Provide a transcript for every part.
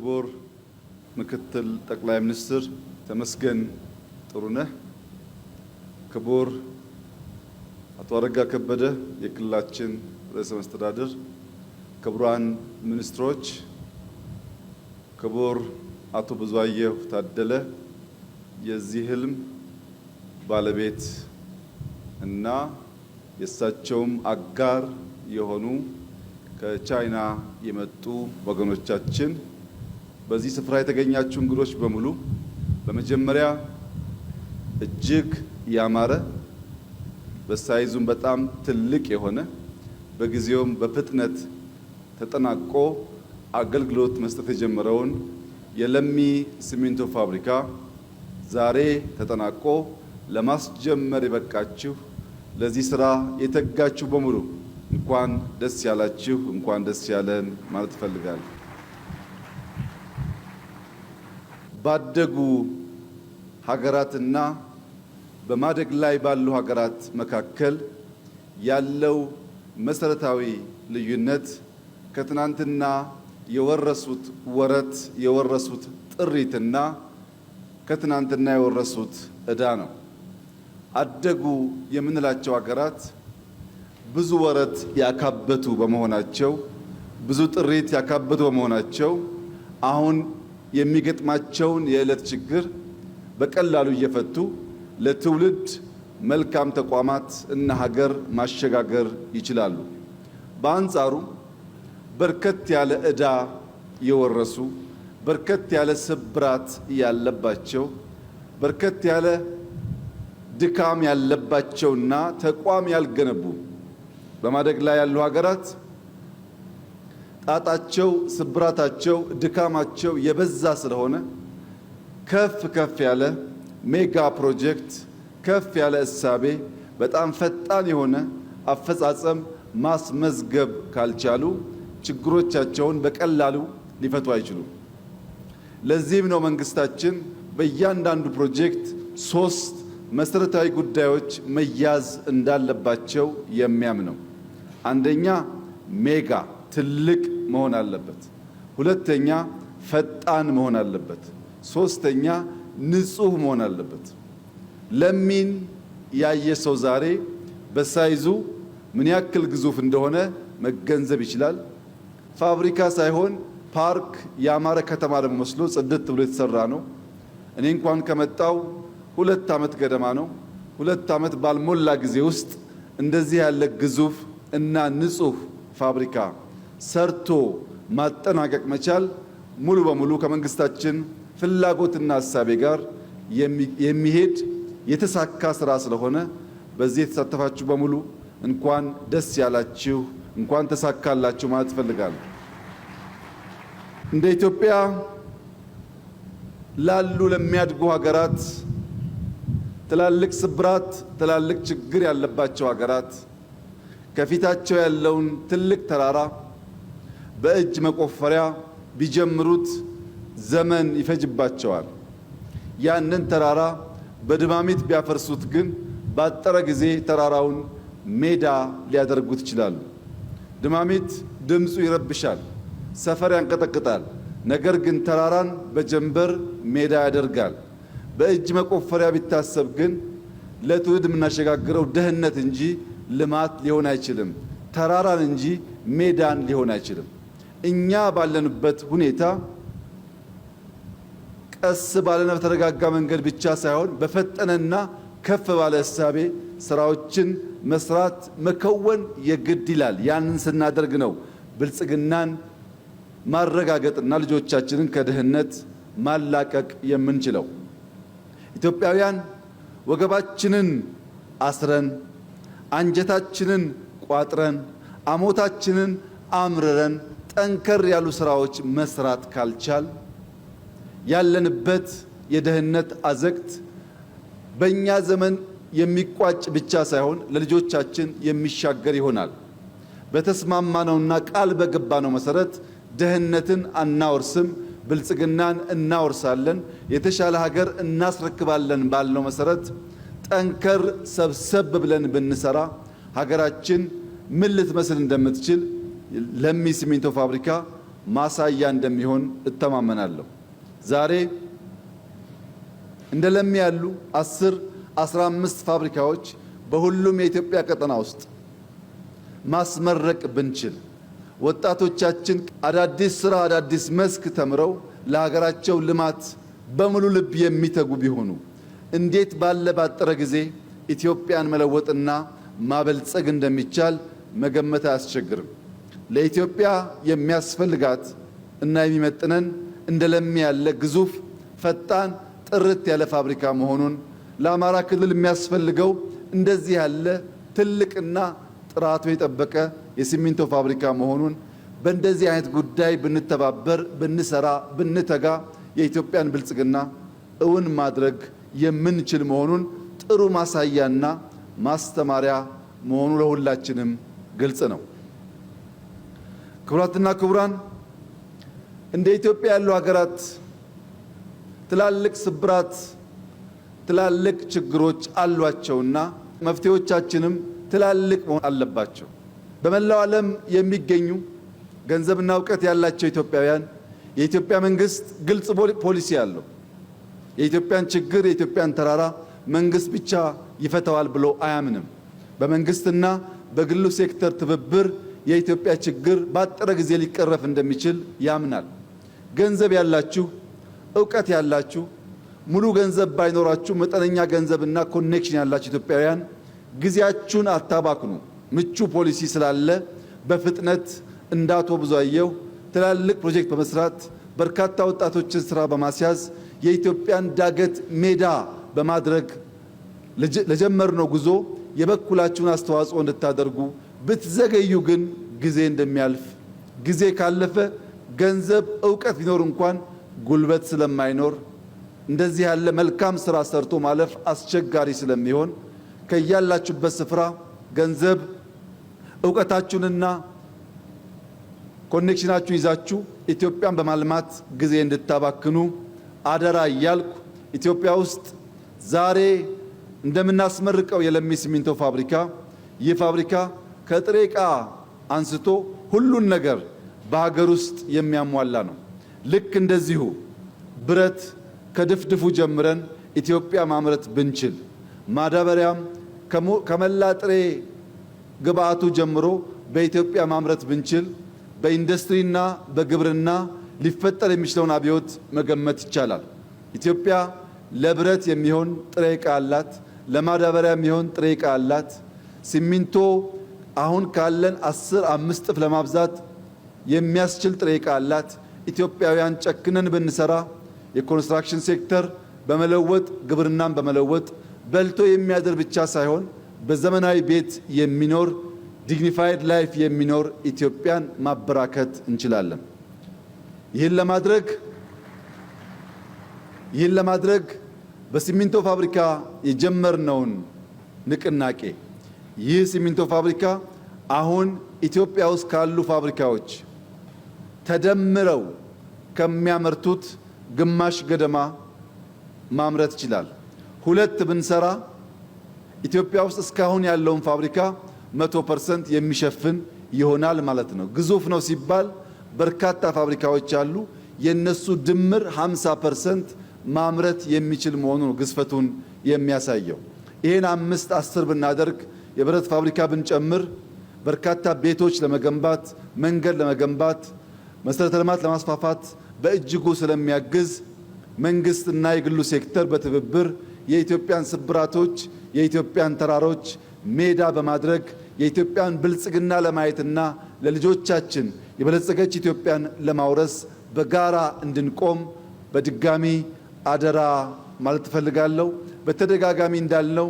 ክቡር ምክትል ጠቅላይ ሚኒስትር ተመስገን ጥሩነህ፣ ክቡር አቶ አረጋ ከበደ የክልላችን ርዕሰ መስተዳድር፣ ክቡራን ሚኒስትሮች፣ ክቡር አቶ ብዙአየሁ ታደለ የዚህ ህልም ባለቤት እና የእሳቸውም አጋር የሆኑ ከቻይና የመጡ ወገኖቻችን፣ በዚህ ስፍራ የተገኛችሁ እንግዶች በሙሉ በመጀመሪያ እጅግ ያማረ በሳይዙም በጣም ትልቅ የሆነ በጊዜውም በፍጥነት ተጠናቆ አገልግሎት መስጠት የጀመረውን የለሚ ሲሚንቶ ፋብሪካ ዛሬ ተጠናቆ ለማስጀመር የበቃችሁ ለዚህ ስራ የተጋችሁ በሙሉ እንኳን ደስ ያላችሁ፣ እንኳን ደስ ያለን ማለት እፈልጋለሁ። ባደጉ ሀገራትና በማደግ ላይ ባሉ ሀገራት መካከል ያለው መሰረታዊ ልዩነት ከትናንትና የወረሱት ወረት የወረሱት ጥሪትና ከትናንትና የወረሱት ዕዳ ነው። አደጉ የምንላቸው ሀገራት ብዙ ወረት ያካበቱ በመሆናቸው፣ ብዙ ጥሪት ያካበቱ በመሆናቸው አሁን የሚገጥማቸውን የዕለት ችግር በቀላሉ እየፈቱ ለትውልድ መልካም ተቋማት እና ሀገር ማሸጋገር ይችላሉ። በአንጻሩ በርከት ያለ ዕዳ የወረሱ፣ በርከት ያለ ስብራት ያለባቸው፣ በርከት ያለ ድካም ያለባቸውና ተቋም ያልገነቡ በማደግ ላይ ያሉ ሀገራት ጣጣቸው፣ ስብራታቸው፣ ድካማቸው የበዛ ስለሆነ ከፍ ያለ ሜጋ ፕሮጀክት፣ ከፍ ያለ እሳቤ፣ በጣም ፈጣን የሆነ አፈጻጸም ማስመዝገብ ካልቻሉ ችግሮቻቸውን በቀላሉ ሊፈቱ አይችሉም። ለዚህም ነው መንግስታችን በእያንዳንዱ ፕሮጀክት 3 መሰረታዊ ጉዳዮች መያዝ እንዳለባቸው የሚያምነው። አንደኛ ሜጋ ትልቅ መሆን አለበት። ሁለተኛ ፈጣን መሆን አለበት። ሶስተኛ ንጹህ መሆን አለበት። ለሚን ያየ ሰው ዛሬ በሳይዙ ምን ያክል ግዙፍ እንደሆነ መገንዘብ ይችላል። ፋብሪካ ሳይሆን ፓርክ፣ ያማረ ከተማ ደግሞ መስሎ ጽድት ብሎ የተሰራ ነው። እኔ እንኳን ከመጣው 2 ዓመት ገደማ ነው። 2 ዓመት ባልሞላ ጊዜ ውስጥ እንደዚህ ያለ ግዙፍ እና ንጹህ ፋብሪካ ሰርቶ ማጠናቀቅ መቻል ሙሉ በሙሉ ከመንግስታችን ፍላጎትና ሐሳቤ ጋር የሚሄድ የተሳካ ስራ ስለሆነ በዚህ የተሳተፋችሁ በሙሉ እንኳን ደስ ያላችሁ፣ እንኳን ተሳካላችሁ ማለት እፈልጋለሁ። እንደ ኢትዮጵያ ላሉ ለሚያድጉ ሀገራት ትላልቅ ስብራት፣ ትላልቅ ችግር ያለባቸው ሀገራት ከፊታቸው ያለውን ትልቅ ተራራ በእጅ መቆፈሪያ ቢጀምሩት ዘመን ይፈጅባቸዋል። ያንን ተራራ በድማሚት ቢያፈርሱት ግን ባጠረ ጊዜ ተራራውን ሜዳ ሊያደርጉት ይችላሉ። ድማሚት ድምፁ ይረብሻል፣ ሰፈር ያንቀጠቅጣል። ነገር ግን ተራራን በጀንበር ሜዳ ያደርጋል። በእጅ መቆፈሪያ ቢታሰብ ግን ለትውልድ የምናሸጋግረው ደህንነት እንጂ ልማት ሊሆን አይችልም። ተራራን እንጂ ሜዳን ሊሆን አይችልም። እኛ ባለንበት ሁኔታ ቀስ ባለና በተረጋጋ መንገድ ብቻ ሳይሆን በፈጠነና ከፍ ባለ እሳቤ ስራዎችን መስራት መከወን የግድ ይላል። ያንን ስናደርግ ነው ብልጽግናን ማረጋገጥና ልጆቻችንን ከድህነት ማላቀቅ የምንችለው። ኢትዮጵያውያን ወገባችንን አስረን አንጀታችንን ቋጥረን አሞታችንን አምርረን ጠንከር ያሉ ስራዎች መስራት ካልቻል ያለንበት የድህነት አዘቅት በእኛ ዘመን የሚቋጭ ብቻ ሳይሆን ለልጆቻችን የሚሻገር ይሆናል። በተስማማነውና ቃል በገባነው መሰረት ድህነትን አናወርስም፣ ብልጽግናን እናወርሳለን፣ የተሻለ ሀገር እናስረክባለን ባልነው መሰረት ጠንከር ሰብሰብ ብለን ብንሰራ ሀገራችን ምን ልትመስል እንደምትችል ለሚ ሲሚንቶ ፋብሪካ ማሳያ እንደሚሆን እተማመናለሁ። ዛሬ እንደ ለሚ ያሉ 10፣ 15 ፋብሪካዎች በሁሉም የኢትዮጵያ ቀጠና ውስጥ ማስመረቅ ብንችል ወጣቶቻችን አዳዲስ ስራ አዳዲስ መስክ ተምረው ለሀገራቸው ልማት በሙሉ ልብ የሚተጉ ቢሆኑ እንዴት ባለ ባጠረ ጊዜ ኢትዮጵያን መለወጥና ማበልጸግ እንደሚቻል መገመት አያስቸግርም። ለኢትዮጵያ የሚያስፈልጋት እና የሚመጥነን እንደ ለሚ ያለ ግዙፍ ፈጣን ጥርት ያለ ፋብሪካ መሆኑን፣ ለአማራ ክልል የሚያስፈልገው እንደዚህ ያለ ትልቅና ጥራቱ የጠበቀ የሲሚንቶ ፋብሪካ መሆኑን፣ በእንደዚህ አይነት ጉዳይ ብንተባበር፣ ብንሰራ፣ ብንተጋ የኢትዮጵያን ብልጽግና እውን ማድረግ የምንችል መሆኑን ጥሩ ማሳያና ማስተማሪያ መሆኑ ለሁላችንም ግልጽ ነው። ክቡራትና ክቡራን፣ እንደ ኢትዮጵያ ያሉ ሀገራት ትላልቅ ስብራት፣ ትላልቅ ችግሮች አሏቸውና መፍትሄዎቻችንም ትላልቅ መሆን አለባቸው። በመላው ዓለም የሚገኙ ገንዘብና እውቀት ያላቸው ኢትዮጵያውያን የኢትዮጵያ መንግስት ግልጽ ፖሊሲ አለው። የኢትዮጵያን ችግር የኢትዮጵያን ተራራ መንግስት ብቻ ይፈታዋል ብሎ አያምንም። በመንግስትና በግሉ ሴክተር ትብብር የኢትዮጵያ ችግር ባጠረ ጊዜ ሊቀረፍ እንደሚችል ያምናል። ገንዘብ ያላችሁ፣ እውቀት ያላችሁ፣ ሙሉ ገንዘብ ባይኖራችሁ መጠነኛ ገንዘብና ኮኔክሽን ያላችሁ ኢትዮጵያውያን ጊዜያችሁን አታባክኑ። ምቹ ፖሊሲ ስላለ በፍጥነት እንደ አቶ ብዙአየሁ ትላልቅ ፕሮጀክት በመስራት በርካታ ወጣቶችን ስራ በማስያዝ የኢትዮጵያን ዳገት ሜዳ በማድረግ ለጀመርነው ጉዞ የበኩላችሁን አስተዋጽኦ እንድታደርጉ፣ ብትዘገዩ ግን ጊዜ እንደሚያልፍ፣ ጊዜ ካለፈ ገንዘብ እውቀት ቢኖር እንኳን ጉልበት ስለማይኖር እንደዚህ ያለ መልካም ስራ ሰርቶ ማለፍ አስቸጋሪ ስለሚሆን ከያላችሁበት ስፍራ ገንዘብ እውቀታችሁንና ኮኔክሽናችሁ ይዛችሁ ኢትዮጵያን በማልማት ጊዜ እንድታባክኑ አደራ እያልኩ ኢትዮጵያ ውስጥ ዛሬ እንደምናስመርቀው የለሚ ሲሚንቶ ፋብሪካ ይህ ፋብሪካ ከጥሬ ዕቃ አንስቶ ሁሉን ነገር በሀገር ውስጥ የሚያሟላ ነው። ልክ እንደዚሁ ብረት ከድፍድፉ ጀምረን ኢትዮጵያ ማምረት ብንችል፣ ማዳበሪያም ከመላ ጥሬ ግብአቱ ጀምሮ በኢትዮጵያ ማምረት ብንችል በኢንዱስትሪና በግብርና ሊፈጠር የሚችለውን አብዮት መገመት ይቻላል። ኢትዮጵያ ለብረት የሚሆን ጥሬ ዕቃ አላት፣ ለማዳበሪያ የሚሆን ጥሬ ዕቃ አላት። ሲሚንቶ አሁን ካለን 15 እጥፍ ለማብዛት የሚያስችል ጥሬ ዕቃ አላት። ኢትዮጵያውያን ጨክነን ብንሰራ የኮንስትራክሽን ሴክተር በመለወጥ ግብርናን በመለወጥ በልቶ የሚያድር ብቻ ሳይሆን በዘመናዊ ቤት የሚኖር ዲግኒፋይድ ላይፍ የሚኖር ኢትዮጵያን ማበራከት እንችላለን። ይህን ለማድረግ በሲሚንቶ ፋብሪካ የጀመርነውን ንቅናቄ ይህ ሲሚንቶ ፋብሪካ አሁን ኢትዮጵያ ውስጥ ካሉ ፋብሪካዎች ተደምረው ከሚያመርቱት ግማሽ ገደማ ማምረት ይችላል። ሁለት ብንሰራ ኢትዮጵያ ውስጥ እስካሁን ያለውን ፋብሪካ 100% የሚሸፍን ይሆናል ማለት ነው። ግዙፍ ነው ሲባል በርካታ ፋብሪካዎች አሉ። የነሱ ድምር 50% ማምረት የሚችል መሆኑ ነው ግዝፈቱን የሚያሳየው። ይሄን 5-10 ብናደርግ የብረት ፋብሪካ ብንጨምር በርካታ ቤቶች ለመገንባት፣ መንገድ ለመገንባት፣ መሰረተ ልማት ለማስፋፋት በእጅጉ ስለሚያግዝ መንግስትና የግሉ ሴክተር በትብብር የኢትዮጵያን ስብራቶች የኢትዮጵያን ተራሮች ሜዳ በማድረግ የኢትዮጵያን ብልጽግና ለማየትና ለልጆቻችን የበለጸገች ኢትዮጵያን ለማውረስ በጋራ እንድንቆም በድጋሚ አደራ ማለት እፈልጋለሁ። በተደጋጋሚ እንዳልነው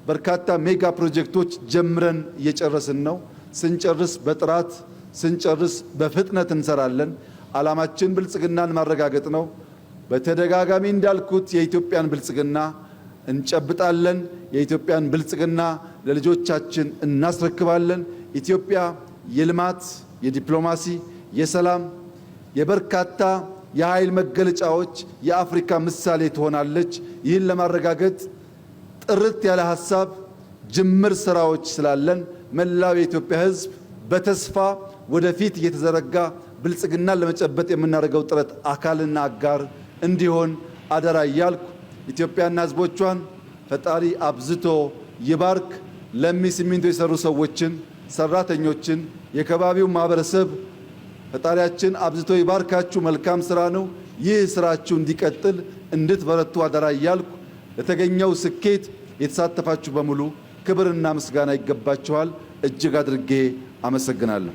በርካታ ሜጋ ፕሮጀክቶች ጀምረን እየጨረስን ነው። ስንጨርስ በጥራት ስንጨርስ በፍጥነት እንሰራለን። ዓላማችን ብልጽግናን ማረጋገጥ ነው። በተደጋጋሚ እንዳልኩት የኢትዮጵያን ብልጽግና እንጨብጣለን። የኢትዮጵያን ብልጽግና ለልጆቻችን እናስረክባለን። ኢትዮጵያ የልማት፣ የዲፕሎማሲ፣ የሰላም፣ የበርካታ የኃይል መገለጫዎች የአፍሪካ ምሳሌ ትሆናለች። ይህን ለማረጋገጥ ጥርት ያለ ሐሳብ፣ ጅምር ስራዎች ስላለን መላው የኢትዮጵያ ሕዝብ በተስፋ ወደፊት እየተዘረጋ ብልጽግናን ለመጨበጥ የምናደርገው ጥረት አካልና አጋር እንዲሆን አደራ እያልኩ ኢትዮጵያና ሕዝቦቿን ፈጣሪ አብዝቶ ይባርክ። ለሚ ሲሚንቶ የሰሩ ሰዎችን፣ ሰራተኞችን፣ የከባቢው ማህበረሰብ ፈጣሪያችን አብዝቶ ይባርካችሁ። መልካም ስራ ነው። ይህ ስራችሁ እንዲቀጥል እንድትበረቱ አደራ እያልኩ ለተገኘው ስኬት የተሳተፋችሁ በሙሉ ክብርና ምስጋና ይገባችኋል። እጅግ አድርጌ አመሰግናለሁ።